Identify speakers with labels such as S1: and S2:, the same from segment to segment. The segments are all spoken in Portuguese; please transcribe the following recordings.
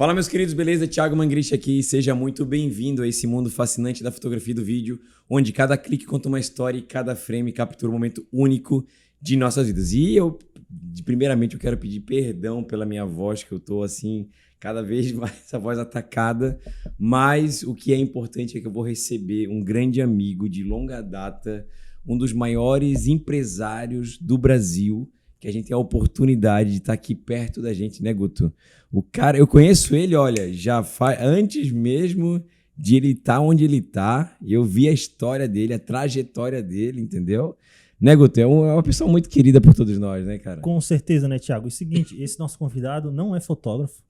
S1: Fala, meus queridos, beleza? Thiago Mangrich aqui. Seja muito bem-vindo a esse mundo fascinante da fotografia e do vídeo, onde cada clique conta uma história e cada frame captura um momento único de nossas vidas. E primeiramente, eu quero pedir perdão pela minha voz, que eu tô assim, cada vez mais a voz atacada, mas o que é importante é que eu vou receber um grande amigo de longa data, um dos maiores empresários do Brasil, que a gente tem a oportunidade de estar aqui perto da gente, né, Guto? O cara, eu conheço ele, olha, já faz antes mesmo de ele estar onde ele está, eu vi a história dele, a trajetória dele, entendeu? Né, Guto? É uma pessoa muito querida por todos nós, né, cara?
S2: Com certeza, né, Thiago? É o seguinte, esse nosso convidado não é fotógrafo,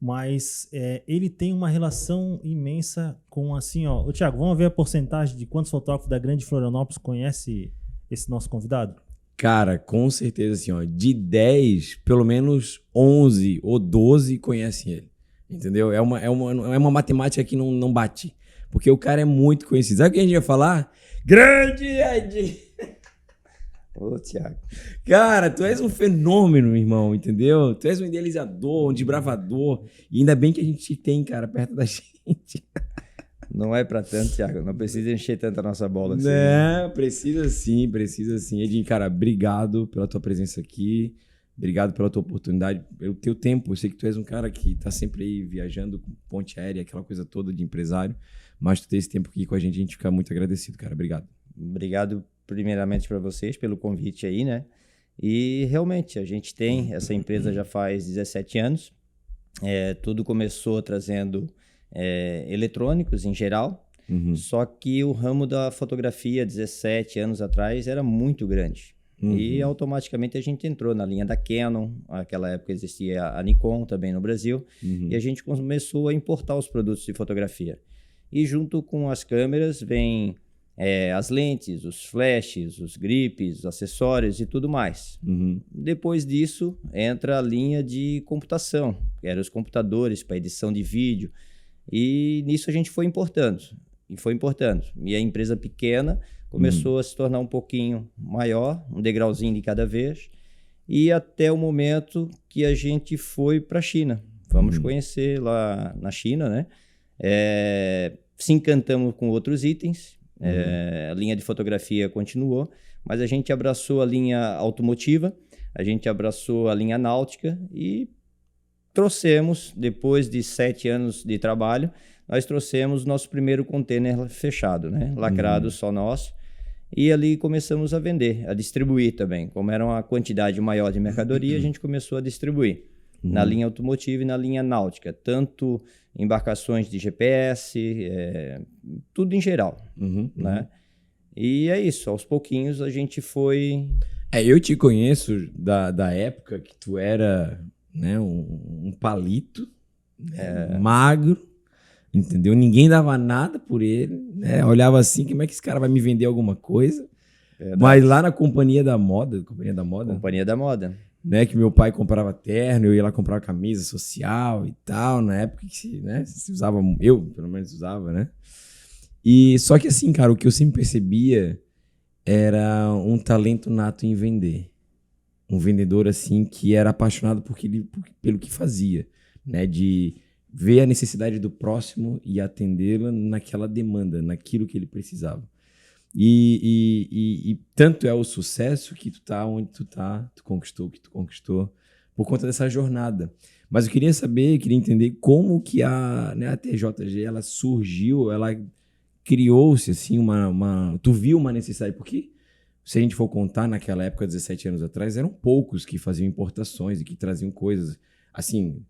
S2: mas ele tem uma relação imensa com, assim, ó... Ô, Thiago, vamos ver a porcentagem de quantos fotógrafos da Grande Florianópolis conhece esse nosso convidado?
S1: Cara, com certeza, assim, ó, de 10, pelo menos 11 ou 12 conhecem ele, entendeu? É uma matemática que não bate, porque o cara é muito conhecido. Sabe o que a gente ia falar? Grande Ed!
S3: Ô, Thiago.
S1: Cara, tu és um fenômeno, meu irmão, entendeu? Tu és um idealizador, um desbravador, e ainda bem que a gente te tem, cara, perto da gente.
S3: Não é pra tanto, Thiago. Não precisa encher tanto a nossa bola assim.
S1: Né? Precisa sim, precisa sim. Edinho, cara, obrigado pela tua presença aqui. Obrigado pela tua oportunidade, pelo teu tempo. Eu sei que tu és um cara que tá sempre aí viajando com ponte aérea, aquela coisa toda de empresário. Mas tu ter esse tempo aqui com a gente fica muito agradecido, cara. Obrigado.
S3: Obrigado primeiramente para vocês pelo convite aí, né? E realmente, a gente tem essa empresa já faz 17 anos. Tudo começou trazendo eletrônicos em geral. Só que o ramo da fotografia 17 anos atrás era muito grande. E automaticamente a gente entrou na linha da Canon. Naquela época existia a Nikon também no Brasil. E a gente começou a importar os produtos de fotografia. E junto com as câmeras vem as lentes, os flashes, os gripes, os acessórios e tudo mais. Depois disso entra a linha de computação, que eram os computadores para edição de vídeo. E nisso a gente foi importando. E a empresa pequena começou a se tornar um pouquinho maior, um degrauzinho de cada vez, e até o momento que a gente foi para a China. Vamos conhecer lá na China, né? Se encantamos com outros itens, a linha de fotografia continuou, mas a gente abraçou a linha automotiva, a gente abraçou a linha náutica e trouxemos, depois de 7 anos de trabalho, nós trouxemos nosso primeiro container fechado, né? Lacrado, só nosso. E ali começamos a vender, a distribuir também. Como era uma quantidade maior de mercadoria, a gente começou a distribuir na linha automotiva e na linha náutica. Tanto embarcações de GPS, tudo em geral, né? E é isso, aos pouquinhos a gente foi...
S1: Eu te conheço da época que tu era... né, um palito, né, magro, entendeu? Ninguém dava nada por ele, né? Olhava assim, como é que esse cara vai me vender alguma coisa? Verdade. Mas lá na Companhia da Moda, né, que meu pai comprava terno, eu ia lá comprar camisa social e tal, na época que se usava, eu pelo menos usava, né? E só que assim, cara, o que eu sempre percebia era um talento nato em vender. Um vendedor assim que era apaixonado pelo que fazia, né? De ver a necessidade do próximo e atendê-la naquela demanda, naquilo que ele precisava. E tanto é o sucesso que tu tá onde tu tá, tu conquistou o que tu conquistou por conta dessa jornada. Mas eu queria entender como que a TJG ela surgiu, ela criou-se assim tu viu uma necessidade, porque se a gente for contar, naquela época, 17 anos atrás, eram poucos que faziam importações e que traziam coisas assim,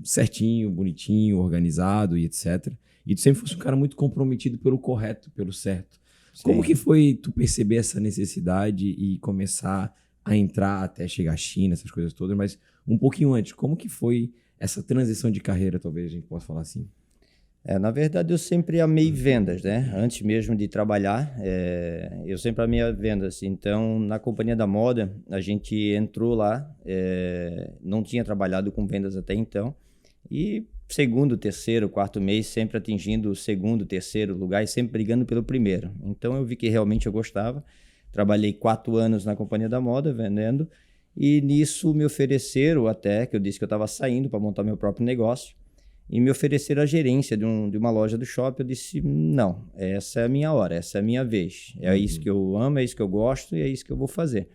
S1: certinho, bonitinho, organizado e etc. E tu sempre fosse um cara muito comprometido pelo correto, pelo certo. Sim. Como que foi tu perceber essa necessidade e começar a entrar até chegar à China, essas coisas todas, mas um pouquinho antes, como que foi essa transição de carreira, talvez a gente possa falar assim?
S3: Na verdade, eu sempre amei vendas, né? Antes mesmo de trabalhar, eu sempre amei vendas. Então, na Companhia da Moda, a gente entrou lá, não tinha trabalhado com vendas até então, e segundo, terceiro, quarto mês, sempre atingindo o segundo, terceiro lugar e sempre brigando pelo primeiro. Então, eu vi que realmente eu gostava. Trabalhei 4 anos na Companhia da Moda, vendendo, e nisso me ofereceram até, que eu disse que eu estava saindo para montar meu próprio negócio. e me ofereceram a gerência de uma loja do shopping. Eu disse, não, essa é a minha hora, essa é a minha vez. É isso que eu amo, é isso que eu gosto e é isso que eu vou fazer.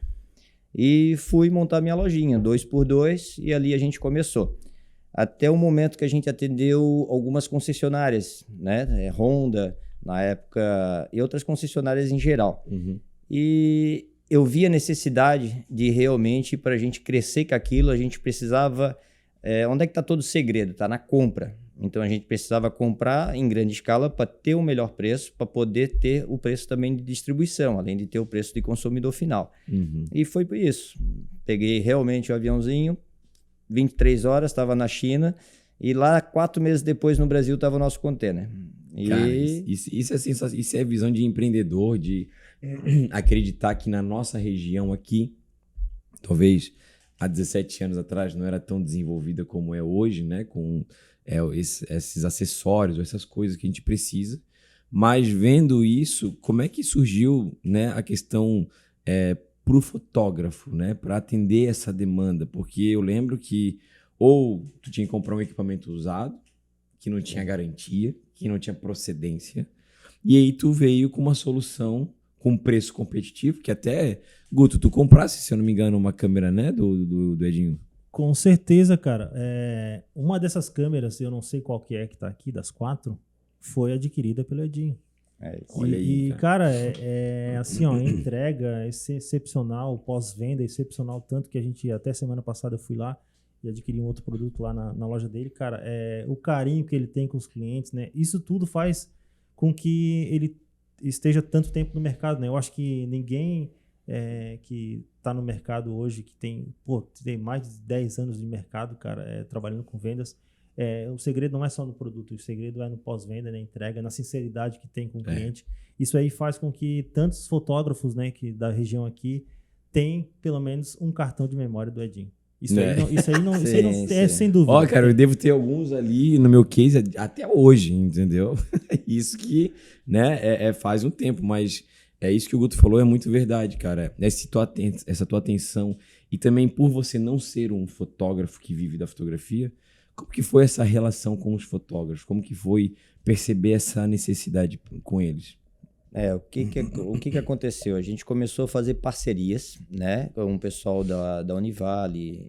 S3: E fui montar minha lojinha, 2x2, e ali a gente começou. Até o momento que a gente atendeu algumas concessionárias, né? Honda, na época, e outras concessionárias em geral. E eu vi a necessidade de realmente, para a gente crescer com aquilo, a gente precisava... onde é que está todo o segredo? Está na compra. Então, a gente precisava comprar em grande escala para ter o melhor preço, para poder ter o preço também de distribuição, além de ter o preço de consumidor final. E foi por isso. Peguei realmente o aviãozinho, 23 horas, estava na China, e lá 4 meses depois no Brasil estava o nosso container.
S1: Cara, isso é sensacional. Isso é visão de empreendedor, de acreditar que na nossa região aqui, talvez há 17 anos atrás não era tão desenvolvida como é hoje, né? Com esses acessórios, essas coisas que a gente precisa. Mas vendo isso, como é que surgiu, né, a questão para o fotógrafo, né? Para atender essa demanda? Porque eu lembro que ou tu tinha que comprar um equipamento usado, que não tinha garantia, que não tinha procedência, e aí tu veio com uma solução com preço competitivo, que até, Guto, tu comprasse, se eu não me engano, uma câmera, né, do Edinho?
S2: Com certeza, cara. Uma dessas câmeras, eu não sei qual que tá aqui, das 4, foi adquirida pelo Edinho.
S1: Olha aí,
S2: cara, assim, ó, a entrega é excepcional, o pós-venda é excepcional, tanto que a gente, até semana passada eu fui lá e adquiri um outro produto lá na loja dele, cara, o carinho que ele tem com os clientes, né, isso tudo faz com que ele esteja tanto tempo no mercado, né, eu acho que ninguém que tá no mercado hoje, que tem mais de 10 anos de mercado, cara, trabalhando com vendas, o segredo não é só no produto, o segredo é no pós-venda, na entrega, na sinceridade que tem com o cliente. Isso aí faz com que tantos fotógrafos, né, da região aqui tenham pelo menos um cartão de memória do Edinho. Isso aí não é sem dúvida.
S1: Ó, cara, eu devo ter alguns ali no meu case até hoje, entendeu? Isso que, né, faz um tempo, mas é isso que o Guto falou, é muito verdade, cara. Essa tua atenção e também por você não ser um fotógrafo que vive da fotografia, como que foi essa relação com os fotógrafos? Como que foi perceber essa necessidade com eles?
S3: O que aconteceu? A gente começou a fazer parcerias, né, com o pessoal da Univale,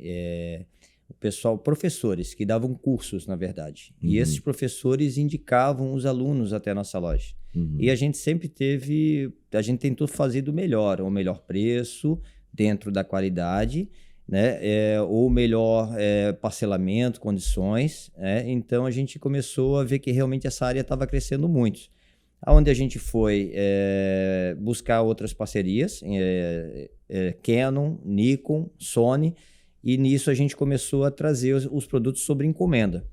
S3: o pessoal, professores que davam cursos, na verdade. E esses professores indicavam os alunos até a nossa loja. E a gente sempre tentou fazer do melhor, o melhor preço, dentro da qualidade, né, ou melhor parcelamento, condições. Então a gente começou a ver que realmente essa área estava crescendo muito. Onde a gente foi buscar outras parcerias, Canon, Nikon, Sony, e nisso a gente começou a trazer os produtos sobre encomenda.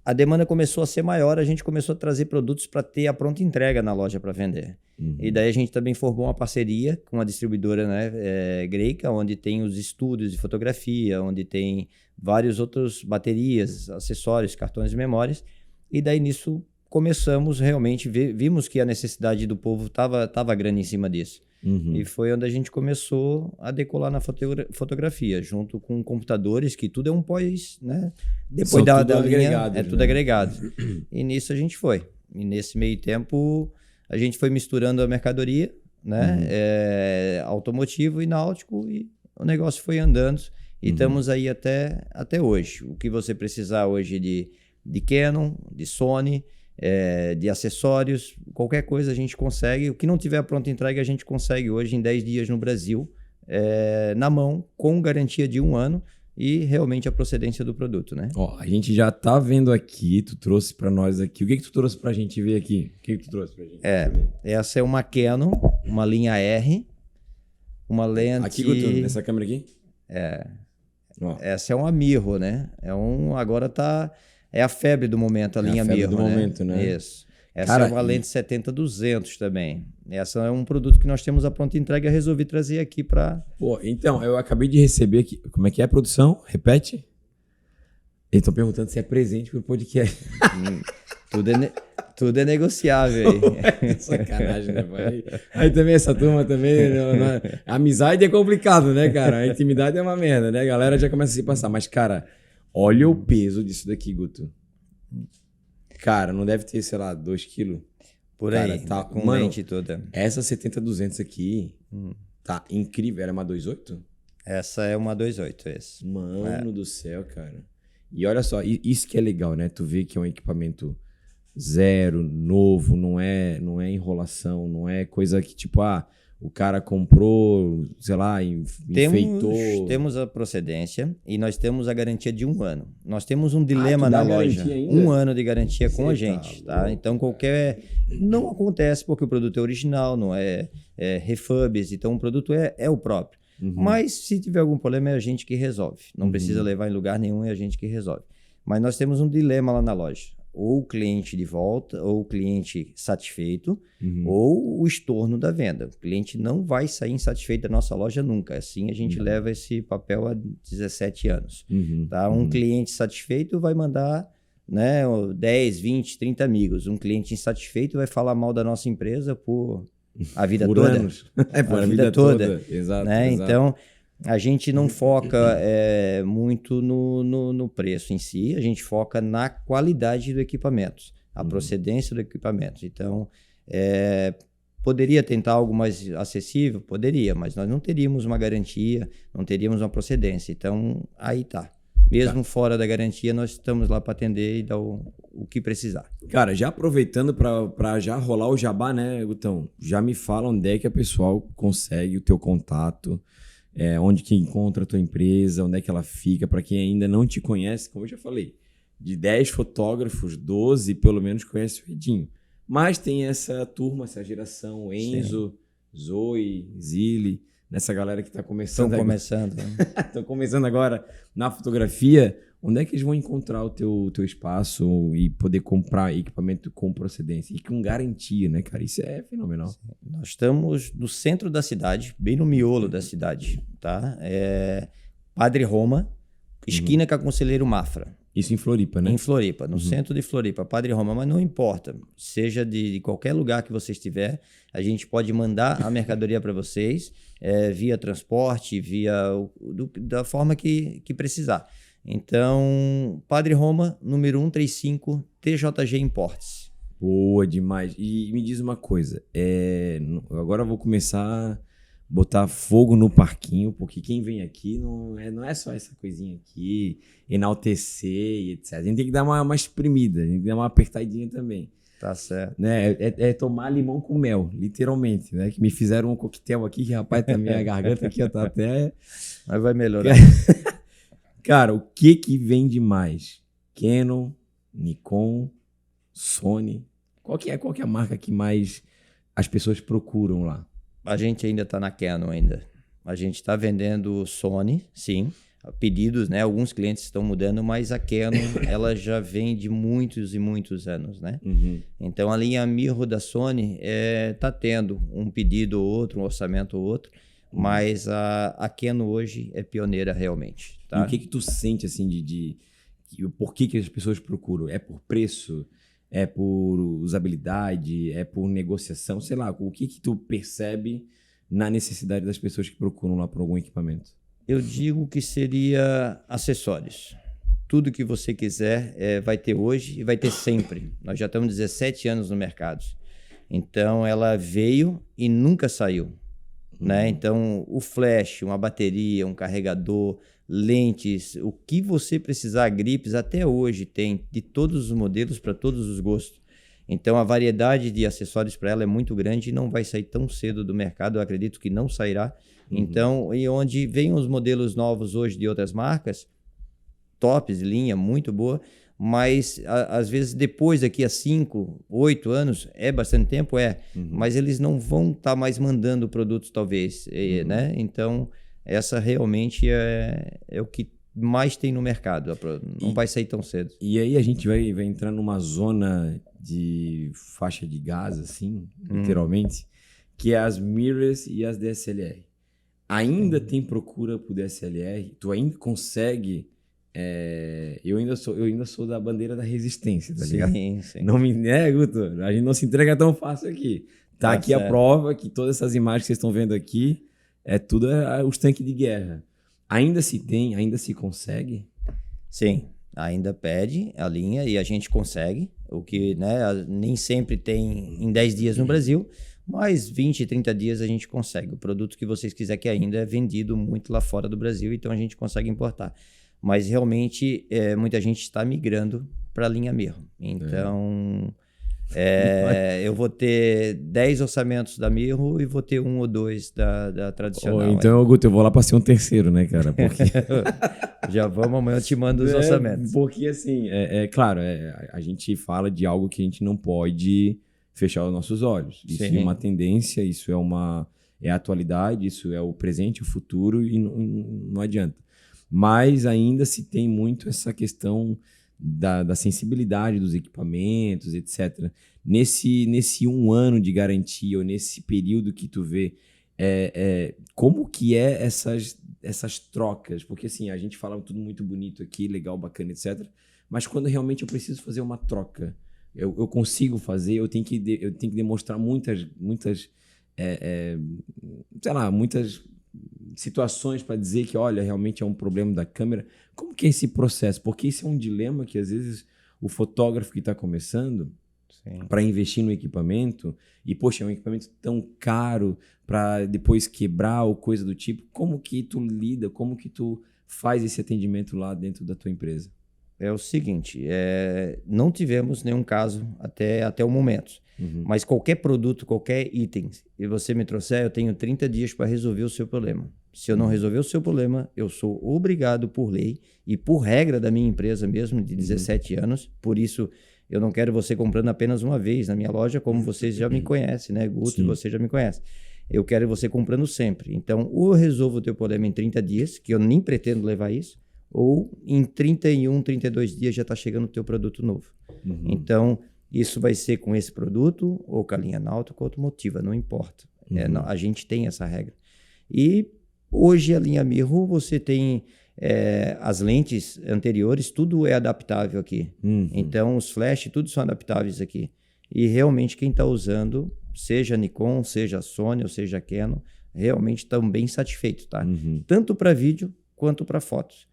S3: A demanda começou a ser maior, a gente começou a trazer produtos para ter a pronta entrega na loja para vender. E daí a gente também formou uma parceria com uma distribuidora, né, Greika, onde tem os estúdios de fotografia, onde tem vários outros baterias, acessórios, cartões de memórias, e daí nisso começamos realmente, vimos que a necessidade do povo estava grande em cima disso. E foi onde a gente começou a decolar na fotografia, junto com computadores, que tudo é um pós, né? Depois da linha, tudo agregado. E nisso a gente foi. E nesse meio tempo, a gente foi misturando a mercadoria, né? Automotivo e náutico, e o negócio foi andando. E estamos aí até hoje. O que você precisar hoje de Canon, de Sony, de acessórios, qualquer coisa a gente consegue. O que não tiver a pronta entrega a gente consegue hoje em 10 dias no Brasil, na mão, com garantia de 1 ano e realmente a procedência do produto, né?
S1: Ó, a gente já tá vendo aqui, tu trouxe pra nós aqui. O que tu trouxe pra gente ver aqui? O que tu trouxe pra gente ver?
S3: Essa é uma Canon, uma linha R, uma lente...
S1: Aqui, Guto, nessa câmera aqui?
S3: Essa é uma Mirror, né? Agora tá... É a febre do momento, a linha Mirror,
S1: do momento, né?
S3: Isso. Essa é uma lente 70-200 também. Essa é um produto que nós temos a pronta entrega e resolvi trazer aqui para...
S1: Pô, então, eu acabei de receber aqui... Como é que é a produção? Repete? Eles estão perguntando se é presente pro podcast.
S3: Tudo é negociável aí.
S1: Sacanagem, né, pai? Aí também essa turma também... A amizade é complicado, né, cara? A intimidade é uma merda, né? A galera já começa a se passar. Mas, cara... Olha o peso disso daqui, Guto. Cara, não deve ter, sei lá, 2 quilos.
S3: Por
S1: Cara,
S3: aí,
S1: tá,
S3: com
S1: mano,
S3: lente toda.
S1: essa 70-200 aqui tá incrível. Era uma 2.8?
S3: Essa é uma 2.8, esse.
S1: Mano do céu, cara. E olha só, isso que é legal, né? Tu vê que é um equipamento zero, novo, não é enrolação, não é coisa que tipo, o cara comprou, sei lá, enfeitou.
S3: Temos a procedência e nós temos a garantia de 1 ano. Nós temos um dilema
S1: tu dá
S3: na loja.
S1: garantia ainda?
S3: 1 ano de garantia com a
S1: Cê
S3: gente,
S1: tá
S3: tá? Então não acontece porque o produto é original, não é refurbished, então o produto é o próprio. Mas se tiver algum problema é a gente que resolve. Não precisa levar em lugar nenhum, é a gente que resolve. Mas nós temos um dilema lá na loja. Ou o cliente de volta, ou o cliente satisfeito, ou o estorno da venda. O cliente não vai sair insatisfeito da nossa loja nunca. Assim a gente leva esse papel há 17 anos. Tá? Um cliente satisfeito vai mandar, né, 10, 20, 30 amigos. Um cliente insatisfeito vai falar mal da nossa empresa por a vida
S1: por
S3: toda.
S1: anos. Por
S3: a vida toda.
S1: Exato,
S3: Né?
S1: exato.
S3: Então, a gente não foca muito no preço em si, a gente foca na qualidade do equipamento, a procedência do equipamento. Então, poderia tentar algo mais acessível? Poderia, mas nós não teríamos uma garantia, não teríamos uma procedência. Então, aí tá. Mesmo fora da garantia, nós estamos lá para atender e dar o que precisar.
S1: Cara, já aproveitando para já rolar o jabá, né, Gutão? Já me fala onde é que a pessoal consegue o teu contato, onde que encontra a tua empresa, onde é que ela fica, para quem ainda não te conhece, como eu já falei, de 10 fotógrafos, 12 pelo menos conhece o Edinho. Mas tem essa turma, essa geração, Enzo, Zoe, Zili, nessa galera que está começando.
S3: Estão começando.
S1: Estão começando agora na fotografia. Onde é que eles vão encontrar o teu espaço e poder comprar equipamento com procedência? E com garantia, né, cara? Isso é fenomenal.
S3: Sim. Nós estamos no centro da cidade, bem no miolo da cidade, tá? Padre Roma, esquina com a Conselheiro Mafra.
S1: Isso em Floripa, né?
S3: Em Floripa, no centro de Floripa, Padre Roma. Mas não importa, seja de qualquer lugar que você estiver, a gente pode mandar a mercadoria para vocês, via transporte, da forma que precisar. Então, Padre Roma, número 135, TJG Imports.
S1: Boa demais. E me diz uma coisa, agora eu vou começar a botar fogo no parquinho, porque quem vem aqui não é só essa coisinha aqui, enaltecer e etc. A gente tem que dar uma espremida, a gente tem que dar uma apertadinha também.
S3: Tá certo.
S1: Né? Tomar limão com mel, literalmente, né? Que me fizeram um coquetel aqui, que rapaz, tá minha garganta aqui, ó, tá até...
S3: Mas vai melhorar.
S1: Cara, o que vende mais? Canon, Nikon, Sony? Qual que é a marca que mais as pessoas procuram lá?
S3: A gente ainda está na Canon ainda. A gente está vendendo Sony, sim. Pedidos, né? Alguns clientes estão mudando, mas a Canon, ela já vem de muitos e muitos anos, né? Então, a linha Mirror da Sony está tendo um pedido ou outro, um orçamento ou outro, mas a Canon hoje é pioneira realmente. Tá?
S1: E o que tu sente, assim, por que as pessoas procuram? É por preço? É por usabilidade? É por negociação? Sei lá, o que tu percebe na necessidade das pessoas que procuram lá por algum equipamento?
S3: Eu digo que seria acessórios. Tudo que você quiser vai ter hoje e vai ter sempre. Nós já estamos 17 anos no mercado. Então, ela veio e nunca saiu. Né? Então, o flash, uma bateria, um carregador, lentes, o que você precisar, gripes, até hoje tem de todos os modelos para todos os gostos. Então, a variedade de acessórios para ela é muito grande e não vai sair tão cedo do mercado. Eu acredito que não sairá. Então, e onde vem os modelos novos hoje de outras marcas, tops, linha muito boa, mas às vezes depois, daqui a 5, 8 anos, é bastante tempo, mas eles não vão estar mais mandando produtos, talvez, né? Então, essa realmente é o que mais tem no mercado, não vai sair tão cedo.
S1: E aí a gente vai entrar numa zona de faixa de gás, assim, literalmente, que é as mirrors e as DSLR. Ainda tem procura por DSLR? Tu ainda consegue... Eu ainda sou da bandeira da resistência, tá ligado?
S3: Sim.
S1: Não me Guto, a gente não se entrega tão fácil aqui. Tá aqui certo. A prova que todas essas imagens que vocês estão vendo aqui tudo os tanques de guerra. Ainda se consegue?
S3: Sim. ainda pede a linha e a gente consegue, o que, né, nem sempre tem em 10 dias no Brasil, mas 20, 30 dias a gente consegue. O produto que vocês quiserem que ainda é vendido muito lá fora do Brasil, então a gente consegue importar. Mas realmente muita gente está migrando para a linha Mirro. Então eu vou ter 10 orçamentos da Mirro e vou ter 1 ou 2 da tradicional.
S1: Então, Guto, eu vou lá para ser um terceiro, né, cara? Porque...
S3: Já vamos, amanhã eu te mando os orçamentos.
S1: Porque assim, claro, a gente fala de algo que a gente não pode fechar os nossos olhos. Isso é uma tendência, isso é a atualidade, isso é o presente, o futuro e não adianta. Mas ainda se tem muito essa questão da sensibilidade dos equipamentos, etc. Nesse 1 ano de garantia ou nesse período que tu vê, como que essas trocas? Porque assim, a gente fala tudo muito bonito aqui, legal, bacana, etc. Mas quando realmente eu preciso fazer uma troca, eu consigo fazer, eu tenho que demonstrar muitas situações para dizer que, olha, realmente é um problema da câmera. Como que é esse processo? Porque isso é um dilema que, às vezes, o fotógrafo que está começando para investir no equipamento, e, poxa, é um equipamento tão caro para depois quebrar ou coisa do tipo, como que tu lida, como que tu faz esse atendimento lá dentro da tua empresa?
S3: É o seguinte, não tivemos nenhum caso até o momento. Mas qualquer produto, qualquer item, e você me trouxer, eu tenho 30 dias para resolver o seu problema. Se eu não resolver o seu problema, eu sou obrigado por lei e por regra da minha empresa mesmo, de 17 anos. Por isso, eu não quero você comprando apenas uma vez na minha loja, como vocês já me conhecem, né? Guto, você já me conhece. Eu quero você comprando sempre. Então, ou eu resolvo o teu problema em 30 dias, que eu nem pretendo levar isso, ou em 31, 32 dias já está chegando o teu produto novo. Então, isso vai ser com esse produto, ou com a linha náutica, ou automotiva, não importa. A gente tem essa regra. E hoje a linha Mirro, você tem as lentes anteriores, tudo é adaptável aqui. Então, os flash, tudo são adaptáveis aqui. E realmente quem está usando, seja Nikon, seja Sony, ou seja Canon, realmente estão bem satisfeitos, tá? Tanto para vídeo, quanto para fotos.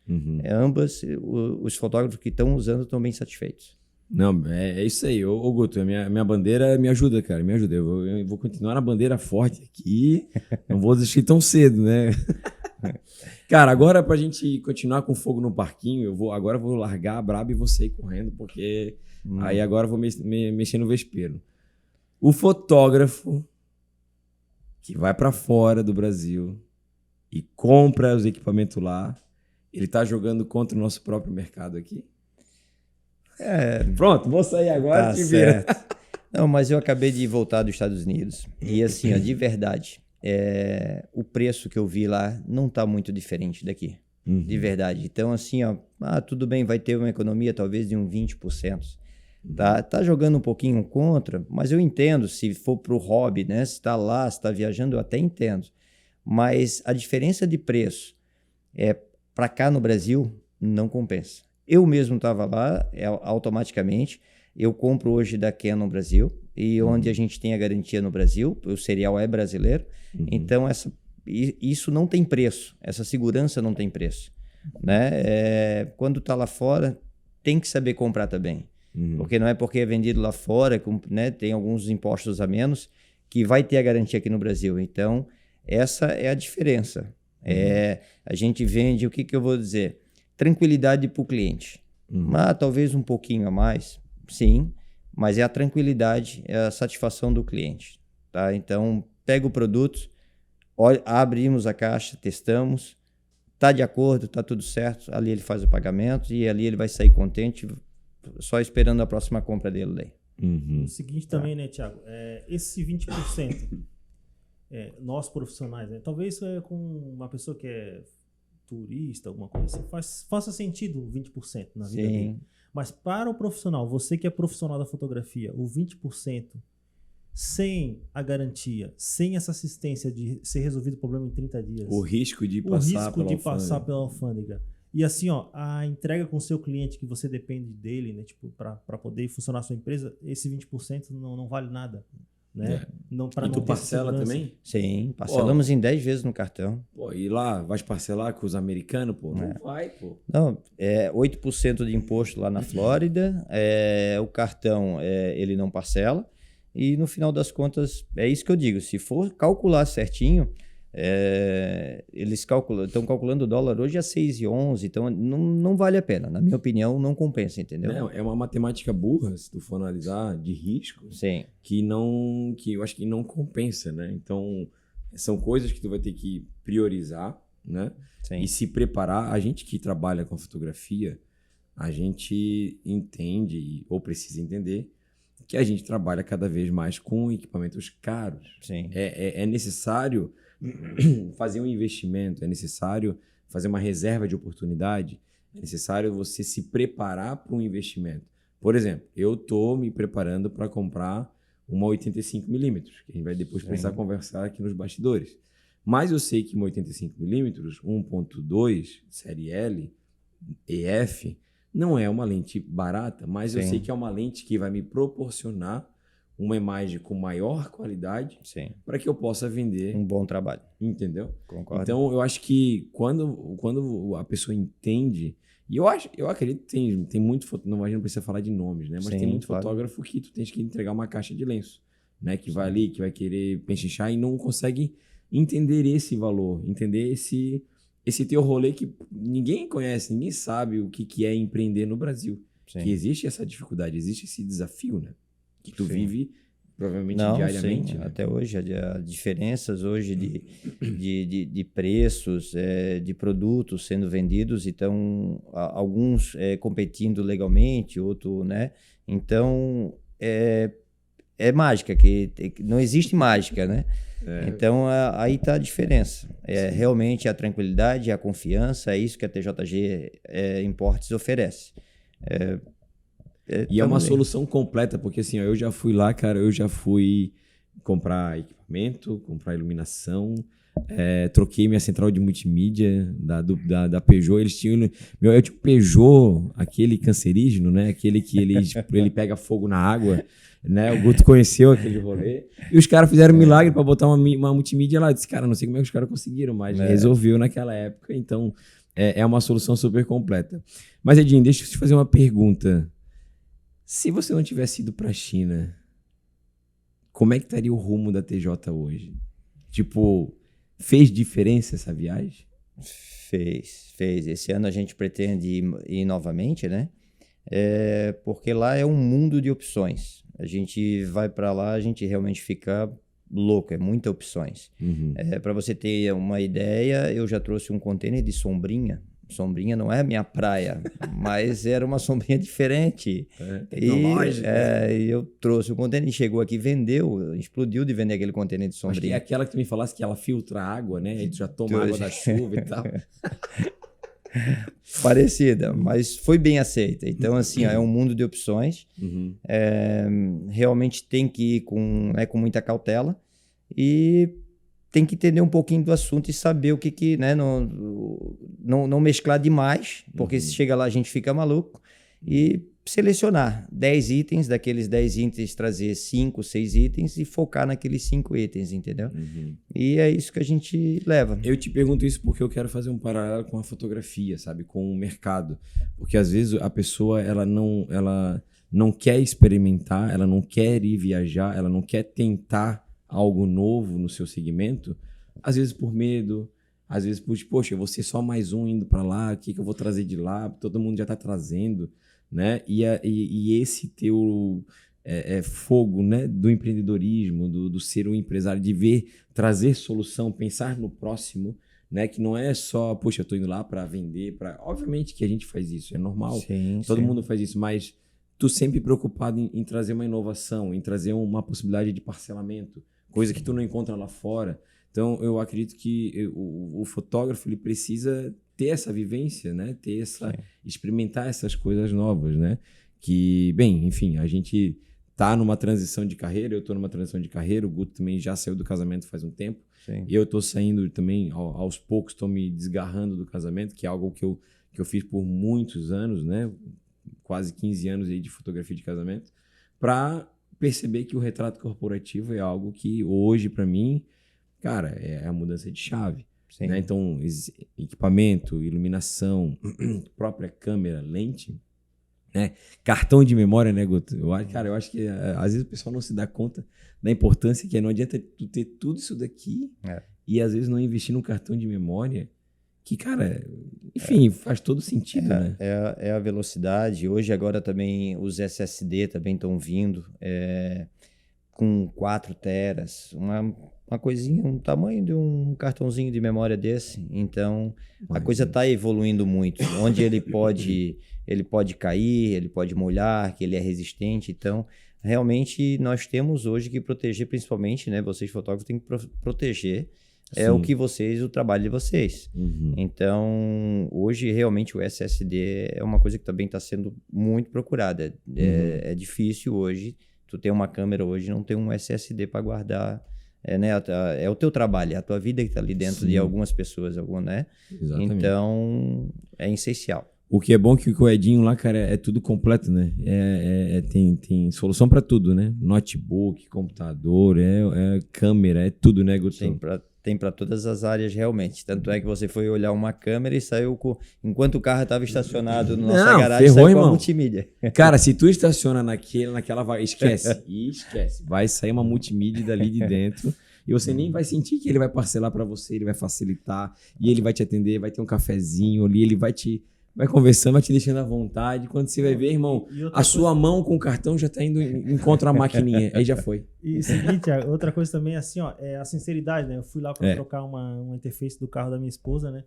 S3: Ambas, os fotógrafos que estão usando estão bem satisfeitos.
S1: Não, é isso aí. Ô Guto, minha bandeira me ajuda, cara, me ajuda. Eu vou continuar na bandeira forte aqui, não vou desistir tão cedo, né? Cara, agora pra gente continuar com fogo no parquinho, agora eu vou largar a braba e vou sair correndo, porque aí agora eu vou mexer no vespeiro. O fotógrafo que vai pra fora do Brasil e compra os equipamentos lá, ele tá jogando contra o nosso próprio mercado aqui? Pronto, vou sair agora,
S3: tá
S1: te vira.
S3: Não, mas eu acabei de voltar dos Estados Unidos e assim, ó, de verdade, o preço que eu vi lá não tá muito diferente daqui, de verdade. Então assim, ó, tudo bem, vai ter uma economia talvez de 20%. Tá jogando um pouquinho contra, mas eu entendo se for pro hobby, né? Se tá lá, se tá viajando, eu até entendo. Mas a diferença de preço para cá no Brasil não compensa. Eu mesmo estava lá, automaticamente. Eu compro hoje da Canon Brasil, e onde a gente tem a garantia no Brasil, o serial é brasileiro. Então, isso não tem preço, essa segurança não tem preço. Né? Quando está lá fora, tem que saber comprar também. Porque não é porque é vendido lá fora, né, tem alguns impostos a menos, que vai ter a garantia aqui no Brasil. Então, essa é a diferença. A gente vende, o que eu vou dizer? Tranquilidade para o cliente. Talvez um pouquinho a mais, sim, mas é a tranquilidade, é a satisfação do cliente. Tá? Então, pega o produto, abrimos a caixa, testamos, está de acordo, está tudo certo, ali ele faz o pagamento e ali ele vai sair contente, só esperando a próxima compra dele daí.
S2: O seguinte também, né, Thiago? Esse 20%, nós profissionais, né? Talvez com uma pessoa que é turista, alguma coisa assim, faça sentido 20% na vida dele. Mas para o profissional, você que é profissional da fotografia, o 20% sem a garantia, sem essa assistência de ser resolvido o problema em 30 dias.
S1: O risco de
S2: passar pela alfândega. E assim, ó, a entrega com o seu cliente, que você depende dele, né, tipo, para poder funcionar a sua empresa, esse 20% não vale nada. né? Não, para
S1: E
S2: não
S1: tu
S2: ter essa
S1: parcela
S2: segurança.
S1: também?
S3: Sim, parcelamos em 10 vezes no cartão.
S1: Pô, e lá, vai parcelar com os americanos, pô? Não vai, pô.
S3: Não, é 8% de imposto lá na Flórida, o cartão ele não parcela, e no final das contas, é isso que eu digo, se for calcular certinho, eles estão calculando o dólar hoje a 6,11, então não vale a pena, na minha opinião, não compensa, entendeu?
S1: Não, é uma matemática burra, se tu for analisar, de risco,
S3: Sim,
S1: que eu acho que não compensa, né? Então, são coisas que tu vai ter que priorizar, né?
S3: sim.
S1: E se preparar. A gente que trabalha com fotografia, a gente entende, ou precisa entender, que a gente trabalha cada vez mais com equipamentos caros.
S3: Sim.
S1: É necessário fazer um investimento, é necessário fazer uma reserva de oportunidade, é necessário você se preparar para um investimento. Por exemplo, eu estou me preparando para comprar uma 85mm, que a gente vai depois precisar conversar aqui nos bastidores. Mas eu sei que uma 85mm, 1.2, série L, EF, não é uma lente barata, mas eu
S3: Sim.
S1: sei que é uma lente que vai me proporcionar uma imagem com maior qualidade
S3: Sim.
S1: para que eu possa vender,
S3: Um bom trabalho.
S1: entendeu?
S3: Concordo.
S1: Então, eu acho que quando a pessoa entende, e eu acredito que tem muito, não, a gente não precisa falar de nomes, né? Mas
S3: Sim,
S1: tem muito
S3: claro.
S1: fotógrafo que tu tens que entregar uma caixa de lenço, né? Que vai ali, que vai querer pechinchar e não consegue entender esse valor, entender esse teu rolê que ninguém conhece, ninguém sabe o que é empreender no Brasil.
S3: Sim.
S1: Que existe essa dificuldade, existe esse desafio, né? Que tu
S3: Sim.
S1: vive provavelmente
S3: Não,
S1: diariamente.
S3: sim,
S1: Né?
S3: até hoje, as diferenças hoje de preços, de produtos sendo vendidos, então alguns competindo legalmente, outro, né? Então, é mágica, que não existe mágica, né? Então, aí está a diferença. Realmente a tranquilidade, a confiança, é isso que a TJG Importes oferece.
S1: E é uma solução completa, porque assim, ó, eu já fui lá, cara, eu já fui comprar equipamento, comprar iluminação, troquei minha central de multimídia da Peugeot, eles tinham... eu tinha um Peugeot, aquele cancerígeno, né? Aquele que ele pega fogo na água, né? O Guto conheceu aquele rolê. E os caras fizeram um milagre para botar uma multimídia lá. Eu disse, cara, não sei como é que os caras conseguiram, mas resolveu naquela época. Então, é uma solução super completa. Mas, Edinho, deixa eu te fazer uma pergunta. Se você não tivesse ido para a China, como é que estaria o rumo da TJ hoje? Tipo, fez diferença essa viagem?
S3: Fez. Esse ano a gente pretende ir novamente, né? Porque lá é um mundo de opções. A gente vai para lá, a gente realmente fica louco, muitas opções.
S1: Uhum.
S3: Para você ter uma ideia, eu já trouxe um container de sombrinha. Sombrinha não é a minha praia, mas era uma sombrinha diferente.
S1: Tecnológica.
S3: E eu trouxe o container, e chegou aqui, vendeu, explodiu de vender aquele container de sombrinha.
S1: Acho que é aquela que tu me falasse que ela filtra água, né? Aí tu já toma água da chuva e tal.
S3: Parecida, mas foi bem aceita. Então, assim, é um mundo de opções.
S1: Uhum.
S3: Realmente tem que ir com muita cautela e tem que entender um pouquinho do assunto e saber o que né, não mesclar demais, porque se chega lá a gente fica maluco, e selecionar 10 itens, daqueles 10 itens trazer 5, 6 itens e focar naqueles 5 itens, entendeu?
S1: Uhum.
S3: E é isso que a gente leva.
S1: Eu te pergunto isso porque eu quero fazer um paralelo com a fotografia, sabe? Com o mercado. Porque às vezes a pessoa ela não quer experimentar, ela não quer ir viajar, ela não quer tentar algo novo no seu segmento, às vezes por medo, às vezes por, poxa, eu vou ser só mais um indo para lá, o que eu vou trazer de lá? Todo mundo já está trazendo, né? E esse teu fogo, né? Do empreendedorismo, do ser um empresário, de ver, trazer solução, pensar no próximo, né? Que não é só, poxa, eu estou indo lá para vender, obviamente que a gente faz isso, é normal,
S3: Sim,
S1: todo
S3: sim.
S1: mundo faz isso, mas tu sempre preocupado em trazer uma inovação, em trazer uma possibilidade de parcelamento, coisa que tu não encontra lá fora. Então, eu acredito que o fotógrafo ele precisa ter essa vivência, né? Experimentar essas coisas novas, né? Que, bem, enfim, a gente tá numa transição de carreira, eu tô numa transição de carreira, o Guto também já saiu do casamento faz um tempo.
S3: Sim.
S1: Eu tô saindo também, aos poucos, tô me desgarrando do casamento, que é algo que eu fiz por muitos anos, né? Quase 15 anos aí de fotografia de casamento, para perceber que o retrato corporativo é algo que hoje, para mim, cara, é a mudança de chave.
S3: Sim.
S1: Né? Então, equipamento, iluminação, própria câmera, lente, né? Cartão de memória, né, Guto? Eu acho que às vezes o pessoal não se dá conta da importância que não adianta tu ter tudo isso daqui e às vezes não investir num cartão de memória que, cara, enfim, faz todo sentido, né?
S3: É a velocidade. Hoje, agora também, os SSD também estão vindo com 4 teras, uma coisinha, um tamanho de um cartãozinho de memória desse. Então, a coisa está evoluindo muito. Onde ele pode cair, ele pode molhar, que ele é resistente. Então, realmente, nós temos hoje que proteger, principalmente, né? Vocês fotógrafos têm que proteger o trabalho de vocês.
S1: Uhum.
S3: Então, hoje, realmente, o SSD é uma coisa que também está sendo muito procurada. É difícil hoje, tu ter uma câmera hoje, não ter um SSD para guardar. Né? É o teu trabalho, é a tua vida que está ali dentro de algumas pessoas, né?
S1: Exatamente.
S3: Então, é essencial.
S1: O que é bom que o Edinho lá, cara, é tudo completo, né? Tem solução para tudo, né? Notebook, computador, câmera, é tudo, né, Guto?
S3: Tem para todas as áreas, realmente. Tanto é que você foi olhar uma câmera e saiu enquanto o carro estava estacionado na nossa garagem, saiu com a multimídia.
S1: Cara, se tu estaciona naquela vaga, esquece. Vai sair uma multimídia dali de dentro e você nem vai sentir que ele vai parcelar para você, ele vai facilitar e ele vai te atender, vai ter um cafezinho ali, ele vai conversando, vai te deixando à vontade. Quando você vai ver, irmão, sua mão com o cartão já tá indo encontra a maquininha. Aí já foi.
S2: E seguinte, outra coisa também, assim, ó, é a sinceridade, né? Eu fui lá para trocar uma interface do carro da minha esposa, né?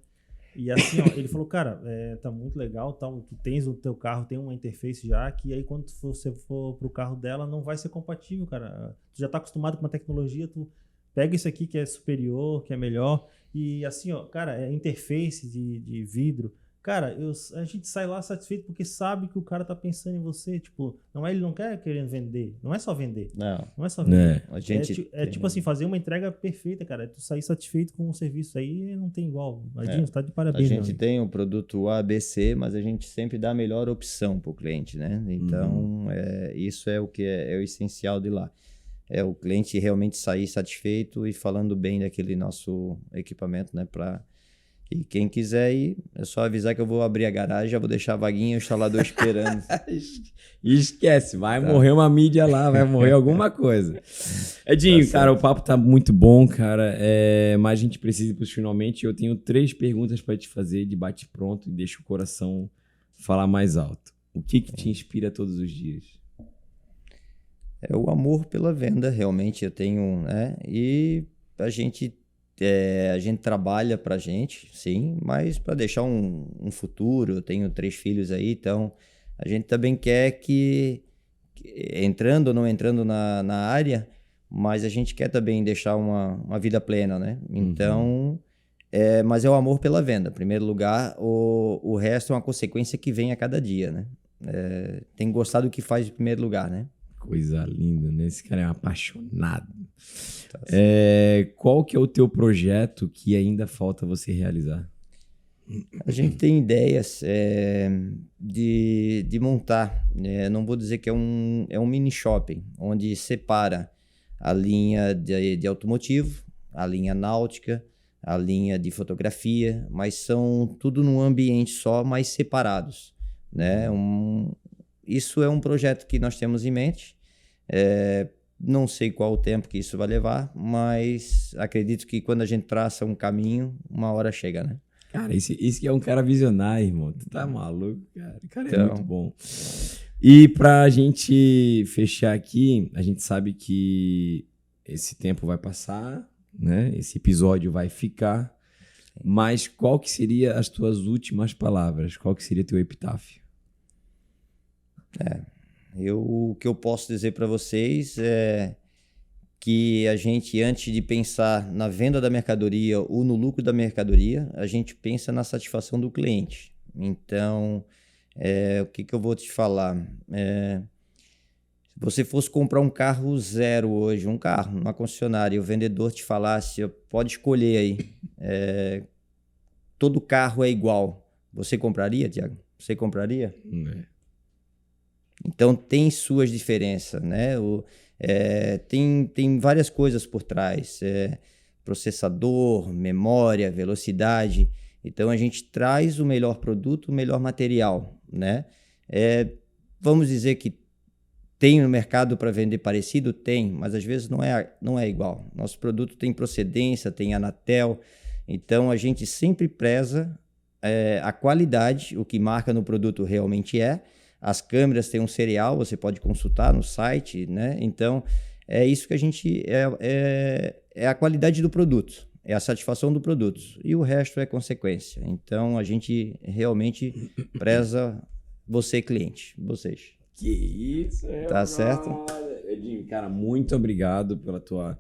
S2: E assim, ó, ele falou, cara, tá muito legal, tal, tu tens o teu carro, tem uma interface já, que aí quando você for pro carro dela, não vai ser compatível, cara. Tu já tá acostumado com uma tecnologia, tu pega isso aqui que é superior, que é melhor. E assim, ó, cara, interface de vidro. Cara, a gente sai lá satisfeito porque sabe que o cara tá pensando em você. Tipo, ele não quer querendo vender. Não é só vender. Não é só vender.
S3: A gente
S2: tipo assim, fazer uma entrega perfeita, cara. Tu sair satisfeito com o serviço aí não tem igual. Adinho, tá de parabéns.
S3: A gente tem o produto ABC, mas a gente sempre dá a melhor opção pro cliente, né? Então, isso é o que é o essencial de lá. É o cliente realmente sair satisfeito e falando bem daquele nosso equipamento, né? E quem quiser ir, é só avisar que eu vou abrir a garagem, já vou deixar a vaguinha e o instalador esperando.
S1: Esquece, vai morrer uma mídia lá, vai morrer alguma coisa. Edinho, cara, o papo tá muito bom, cara, mas a gente precisa ir pros finalmente. Eu tenho 3 perguntas para te fazer de bate-pronto e deixa o coração falar mais alto. O que te inspira todos os dias?
S3: É o amor pela venda, realmente eu tenho, né? E a gente trabalha pra gente, sim, mas para deixar um futuro. Eu tenho 3 filhos aí, então a gente também quer que entrando ou não entrando na área, mas a gente quer também deixar uma vida plena, né? Então, mas é o amor pela venda. Em primeiro lugar, o resto é uma consequência que vem a cada dia, né? Tem que gostar do que faz em primeiro lugar, né?
S1: Coisa linda, né? Esse cara é um apaixonado. Qual que é o teu projeto que ainda falta você realizar?
S3: A gente tem ideias de montar, não vou dizer que é um mini shopping, onde separa a linha de automotivo, a linha náutica, a linha de fotografia, mas são tudo num ambiente só, mas separados, né? Isso é um projeto que nós temos em mente. Não sei qual o tempo que isso vai levar, mas acredito que quando a gente traça um caminho, uma hora chega, né?
S1: Cara, isso que é um cara visionário, irmão. Tu tá maluco, cara. O cara
S3: então,
S1: é muito bom. E pra gente fechar aqui, a gente sabe que esse tempo vai passar, né? Esse episódio vai ficar. Mas qual que seria as tuas últimas palavras? Qual que seria teu epitáfio?
S3: O que eu posso dizer para vocês é que a gente, antes de pensar na venda da mercadoria ou no lucro da mercadoria, a gente pensa na satisfação do cliente. Então, o que eu vou te falar? Se você fosse comprar um carro zero hoje, um carro numa concessionária, e o vendedor te falasse, pode escolher aí, todo carro é igual, você compraria, Thiago? Você compraria? Então tem suas diferenças, né? Tem várias coisas por trás. Processador, memória, velocidade. Então, a gente traz o melhor produto, o melhor material, né? Vamos dizer que tem no mercado para vender parecido? Tem, mas às vezes não é igual. Nosso produto tem procedência, tem Anatel, então a gente sempre preza a qualidade, o que marca no produto realmente é. As câmeras têm um serial, você pode consultar no site, né? Então, é isso que a gente... É a qualidade do produto, é a satisfação do produto. E o resto é consequência. Então, a gente realmente preza você, cliente, vocês.
S1: Que isso,
S3: tá certo?
S1: Edinho, cara, muito obrigado pela tua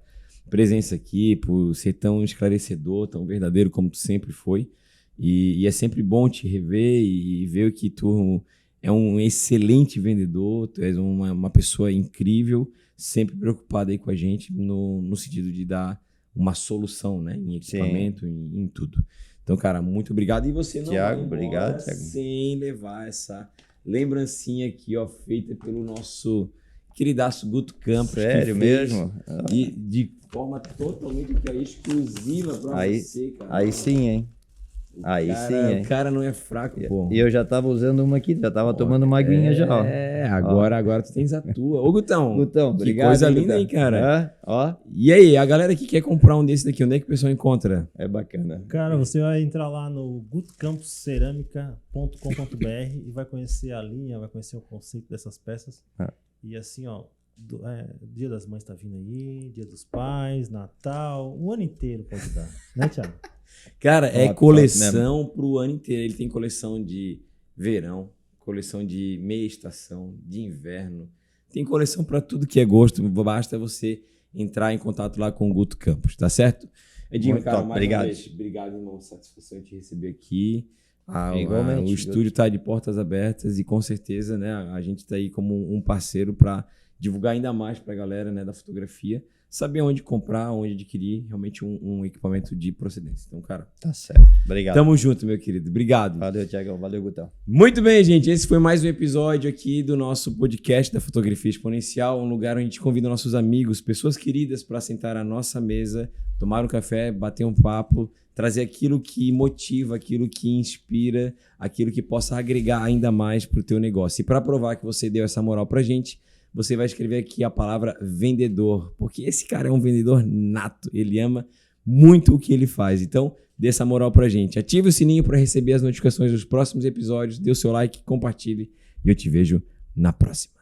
S1: presença aqui, por ser tão esclarecedor, tão verdadeiro como tu sempre foi. E é sempre bom te rever e ver que tu é um excelente vendedor, tu és uma pessoa incrível, sempre preocupada aí com a gente no sentido de dar uma solução, né, em equipamento, em tudo. Então, cara, muito obrigado. E você não
S3: Thiago,
S1: vai
S3: obrigado, Thiago.
S1: sem levar essa lembrancinha aqui, ó, feita pelo nosso queridaço Guto Campos.
S3: Sério mesmo?
S1: De forma totalmente exclusiva pra você, cara.
S3: Aí sim, hein?
S1: O cara não é fraco, pô.
S3: E eu já tava usando uma aqui, já tava tomando uma aguinha já, ó.
S1: Agora tu tens a tua. Ô, Gutão,
S3: obrigado.
S1: Que coisa linda, hein, cara?
S3: Ó.
S1: E aí, a galera que quer comprar um desse daqui, onde é que o pessoal encontra?
S3: É bacana.
S2: Cara, você vai entrar lá no gutocamposceramica.com.br e vai conhecer a linha, vai conhecer o conceito dessas peças. E assim, ó, Dia das Mães tá vindo aí, Dia dos Pais, Natal, o ano inteiro pode dar, né, Thiago?
S1: Cara, é coleção pro ano inteiro. Ele tem coleção de verão, coleção de meia estação, de inverno. Tem coleção para tudo que é gosto. Basta você entrar em contato lá com o Guto Campos, tá certo? Edinho, cara, mais
S3: obrigado.
S1: uma vez, obrigado, irmão. Satisfação te receber aqui.
S3: Igualmente.
S1: O estúdio tá de portas abertas e com certeza, né, a gente tá aí como um parceiro para divulgar ainda mais pra galera, né, da fotografia. Saber onde comprar, onde adquirir realmente um equipamento de procedência. Então, cara...
S3: Tá certo. Obrigado.
S1: Tamo junto, meu querido. Obrigado.
S3: Valeu, Thiagão. Valeu, Gutão.
S1: Muito bem, gente. Esse foi mais um episódio aqui do nosso podcast da Fotografia Exponencial, um lugar onde a gente convida nossos amigos, pessoas queridas para sentar à nossa mesa, tomar um café, bater um papo, trazer aquilo que motiva, aquilo que inspira, aquilo que possa agregar ainda mais para o teu negócio. E para provar que você deu essa moral pra gente, você vai escrever aqui a palavra vendedor, porque esse cara é um vendedor nato, ele ama muito o que ele faz. Então, dê essa moral pra gente. Ative o sininho para receber as notificações dos próximos episódios, dê o seu like, compartilhe e eu te vejo na próxima.